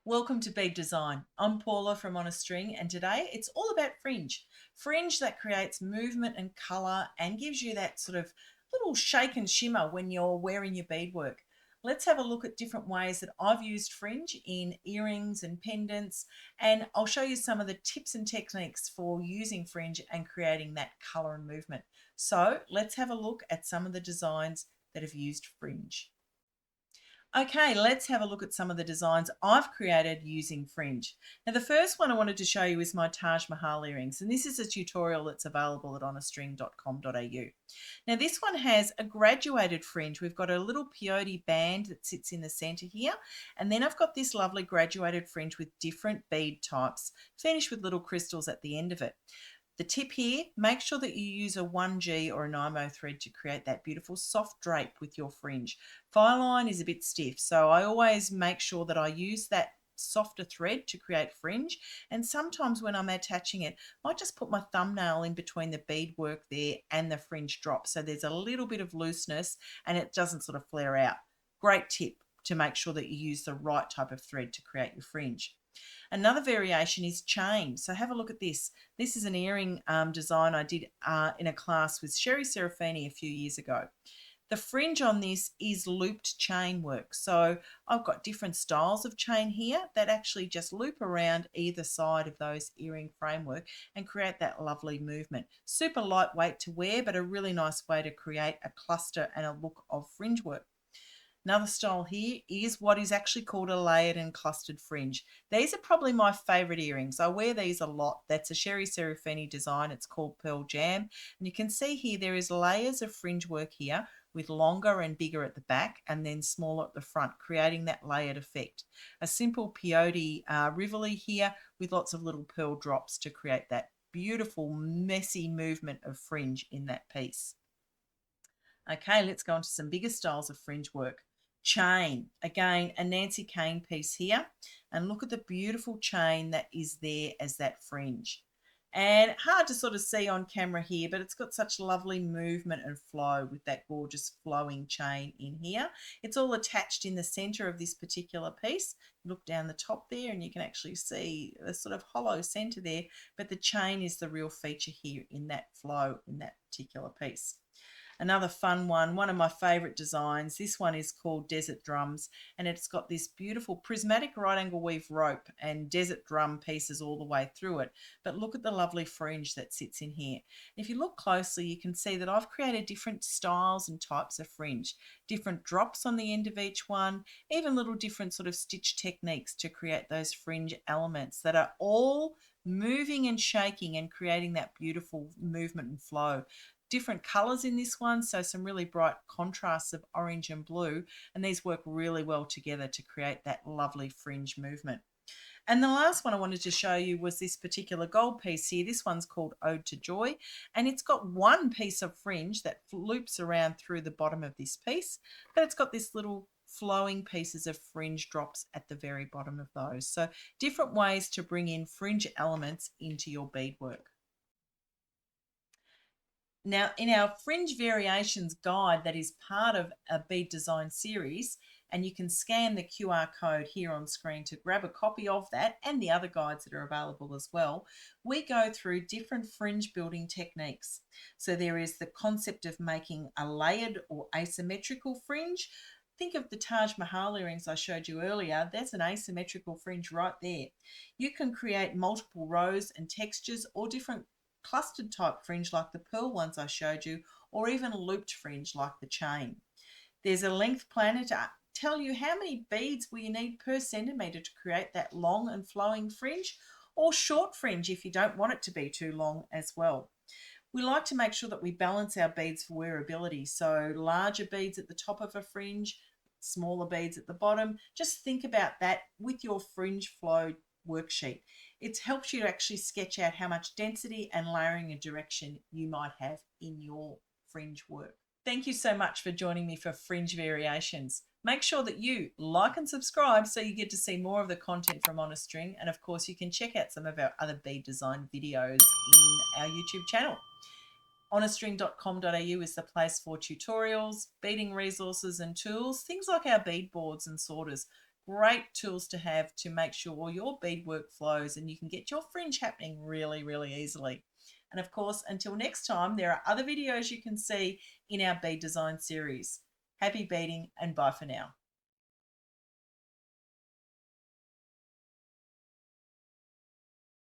Welcome to Beadesign. I'm Paula from On a String, and today it's all about fringe. Fringe that creates movement and colour and gives you that sort of little shake and shimmer when you're wearing your beadwork. Let's have a look at different ways that I've used fringe in earrings and pendants, and I'll show you some of the tips and techniques for using fringe and creating that colour and movement. So let's have a look at some of the designs that have used fringe. Okay, let's have a look at some of the designs I've created using fringe. Now, the first one I wanted to show you is my Taj Mahal earrings, and this is a tutorial that's available at onastring.com.au. Now, this one has a graduated fringe. We've got a little peyote band that sits in the center here, and then I've got this lovely graduated fringe with different bead types, finished with little crystals at the end of it. The tip here, make sure that you use a 1G or an IMO thread to create that beautiful soft drape with your fringe. File line is a bit stiff, so I always make sure that I use that softer thread to create fringe, and sometimes when I'm attaching it I might just put my thumbnail in between the beadwork there and the fringe drop, so there's a little bit of looseness and it doesn't sort of flare out. Great tip to make sure that you use the right type of thread to create your fringe. Another variation is chain. So have a look at this. This is an earring design I did in a class with Sherry Serafini a few years ago. The fringe on this is looped chain work. So I've got different styles of chain here that actually just loop around either side of those earring framework and create that lovely movement. Super lightweight to wear, but a really nice way to create a cluster and a look of fringe work. Another style here is what is actually called a layered and clustered fringe. These are probably my favourite earrings. I wear these a lot. That's a Sherry Serafini design. It's called Pearl Jam. And you can see here there is layers of fringe work here with longer and bigger at the back and then smaller at the front, creating that layered effect. A simple peyote rivoli here with lots of little pearl drops to create that beautiful messy movement of fringe in that piece. Okay, let's go on to some bigger styles of fringe work. Chain, again, a Nancy Kane piece here. And look at the beautiful chain that is there as that fringe. And hard to sort of see on camera here, but it's got such lovely movement and flow with that gorgeous flowing chain in here. It's all attached in the center of this particular piece. Look down the top there and you can actually see the sort of hollow center there, but the chain is the real feature here in that flow in that particular piece. Another fun one of my favorite designs. This one is called Desert Drums, and it's got this beautiful prismatic right angle weave rope and desert drum pieces all the way through it. But look at the lovely fringe that sits in here. If you look closely, you can see that I've created different styles and types of fringe, different drops on the end of each one, even little different sort of stitch techniques to create those fringe elements that are all moving and shaking and creating that beautiful movement and flow. Different colors in this one, so some really bright contrasts of orange and blue, and these work really well together to create that lovely fringe movement. And the last one I wanted to show you was this particular gold piece here. This one's called Ode to Joy, and it's got one piece of fringe that loops around through the bottom of this piece, but it's got this little flowing pieces of fringe drops at the very bottom of those. So different ways to bring in fringe elements into your beadwork. Now, in our Fringe Variations guide that is part of a bead design series, and you can scan the QR code here on screen to grab a copy of that and the other guides that are available as well, we go through different fringe building techniques. So there is the concept of making a layered or asymmetrical fringe. Think of the Taj Mahal earrings I showed you earlier. There's an asymmetrical fringe right there. You can create multiple rows and textures or different clustered type fringe like the pearl ones I showed you, or even looped fringe like the chain. There's a length planner to tell you how many beads will you need per centimetre to create that long and flowing fringe, or short fringe if you don't want it to be too long as well. We like to make sure that we balance our beads for wearability, so larger beads at the top of a fringe, smaller beads at the bottom. Just think about that with your fringe flow worksheet. It helps you to actually sketch out how much density and layering and direction you might have in your fringe work. Thank you so much for joining me for Fringe Variations. Make sure that you like and subscribe so you get to see more of the content from On a String, and of course you can check out some of our other bead design videos in our YouTube channel. Onastring.com.au is the place for tutorials, beading resources and tools, things like our bead boards and sorters. Great tools to have to make sure your beadwork flows and you can get your fringe happening really, really easily. And of course, until next time, there are other videos you can see in our bead design series. Happy beading and bye for now.